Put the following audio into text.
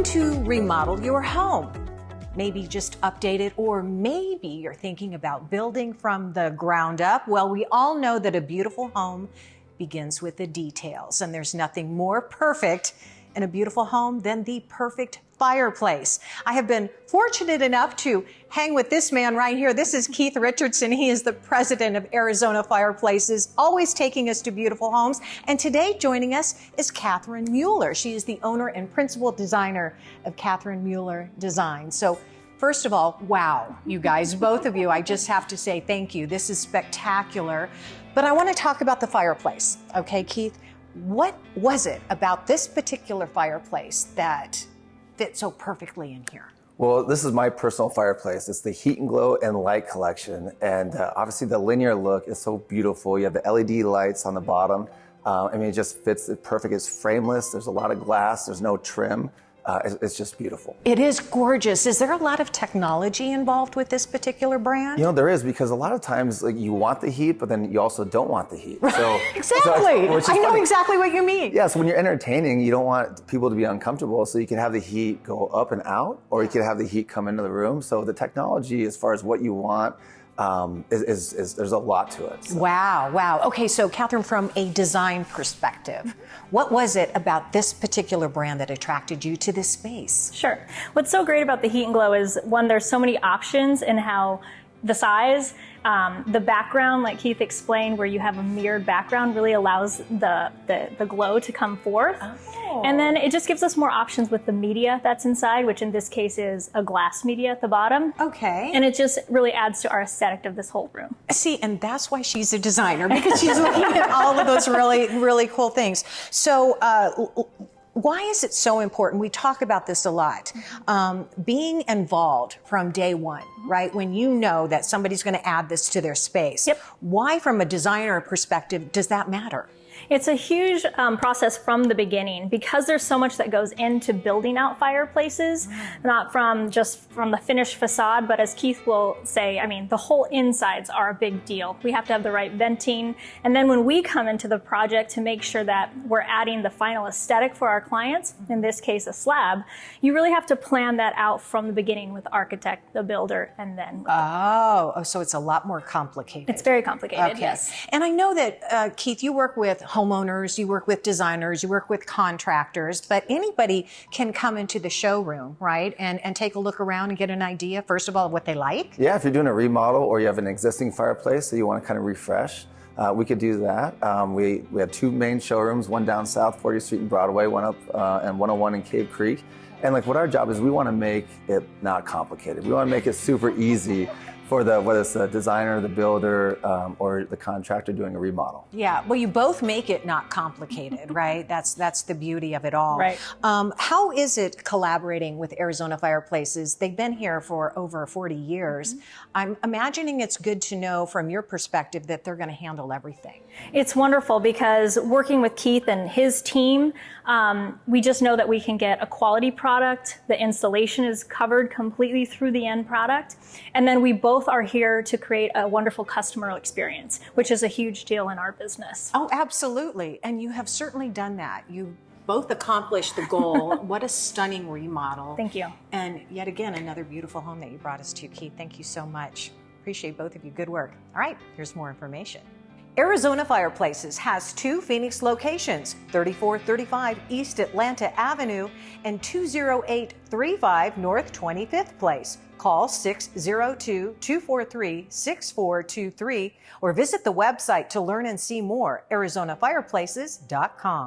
to remodel your home? Maybe just update it, or maybe you're thinking about building from the ground up. Well, we all know that a beautiful home begins with the details, and there's nothing more perfect in a beautiful home than the perfect fireplace. I have been fortunate enough to hang with this man right here. This is Keith Richardson. He is the president of Arizona Fireplaces, always taking us to beautiful homes. And today joining us is Catherine Mueller. She is the owner and principal designer of Catherine Mueller Design. So first of all, wow, you guys, both of you, I just have to say thank you. This is spectacular. But I want to talk about the fireplace. Okay, Keith, what was it about this particular fireplace that fit so perfectly in here? Well, this is my personal fireplace. It's the Heat and Glow and Light collection. And obviously the linear look is so beautiful. You have the LED lights on the bottom. I mean, it just fits it perfect. It's frameless. There's a lot of glass. There's no trim. It's just beautiful. It is gorgeous. Is there a lot of technology involved with this particular brand? You know, there is, because a lot of times like, you want the heat, but then you also don't want the heat. So, exactly. I know exactly what you mean. Yeah, so when you're entertaining, you don't want people to be uncomfortable. So you can have the heat go up and out, or you can have the heat come into the room. So the technology, as far as what you want, there's a lot to it. So. Wow. Okay, so Catherine, from a design perspective, what was it about this particular brand that attracted you to this space? Sure. What's so great about the Heat and Glow is, one, there's so many options in how the size, the background, like Keith explained, where you have a mirrored background, really allows the glow to come forth. Oh. And then it just gives us more options with the media that's inside, which in this case is a glass media at the bottom. Okay. And it just really adds to our aesthetic of this whole room. See, and that's why she's a designer, because she's looking at all of those really cool things. So, why is it so important? We talk about this a lot. Being involved from day one, right? When you know that somebody's going to add this to their space. Yep. Why, from a designer perspective, does that matter? It's a huge process from the beginning, because there's so much that goes into building out fireplaces, not just from the finished facade, but as Keith will say, I mean, the whole insides are a big deal. We have to have the right venting. And then when we come into the project to make sure that we're adding the final aesthetic for our clients, in this case, a slab, you really have to plan that out from the beginning with the architect, the builder, and then... Oh, so it's a lot more complicated. It's very complicated, yes. And I know that, Keith, you work with homeowners, you work with designers, you work with contractors, but anybody can come into the showroom, right? And take a look around and get an idea, first of all, of what they like. Yeah, if you're doing a remodel or you have an existing fireplace that you want to kind of refresh, we could do that. We have two main showrooms, one down South 40th Street and Broadway, one up and 101 in Cave Creek. And like what our job is, we want to make it not complicated. We want to make it super easy for whether it's the designer, the builder, or the contractor doing a remodel. Yeah, well, you both make it not complicated, right? That's the beauty of it all. Right. How is it collaborating with Arizona Fireplaces? They've been here for over 40 years. I'm imagining it's good to know from your perspective that they're going to handle everything. It's wonderful, because working with Keith and his team, we just know that we can get a quality product. The installation is covered completely through the end product. And then we both are here to create a wonderful customer experience, which is a huge deal in our business. Oh, absolutely. And you have certainly done that. You both accomplished the goal. What a stunning remodel. Thank you. And yet again, another beautiful home that you brought us to, Keith. Thank you so much. Appreciate both of you. Good work. All right, here's more information. Arizona Fireplaces has two Phoenix locations, 3435 East Atlanta Avenue and 20835 North 25th Place. Call 602-243-6423 or visit the website to learn and see more, arizonafireplaces.com.